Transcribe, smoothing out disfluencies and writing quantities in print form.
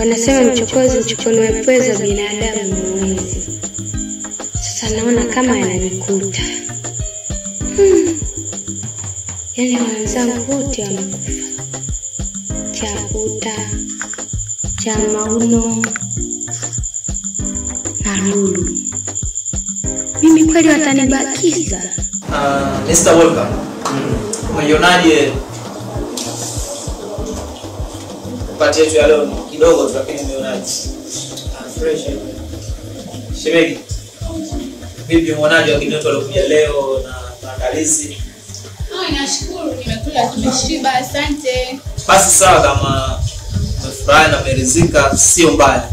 Wanasema mchokozi mchokonoe pweza binadamu mwezi. Sasa naona kama yananikuta. Yaani wenzangu wote wamekufa. Chakuta, cha Mauno na Lulu. Mimi kweli watanibakiza. Mr. Walker. Umeionaje party yetu ya leo? Kidogo tu lakini umeonaje? Fresh. Shemegi. Vipi umeonaje wageni wetu waliokuja leo na maandalizi? Nashukuru, nimekula tumeshiba, asante. Basi sawa, kama umefurahi na umeridhika sio mbaya.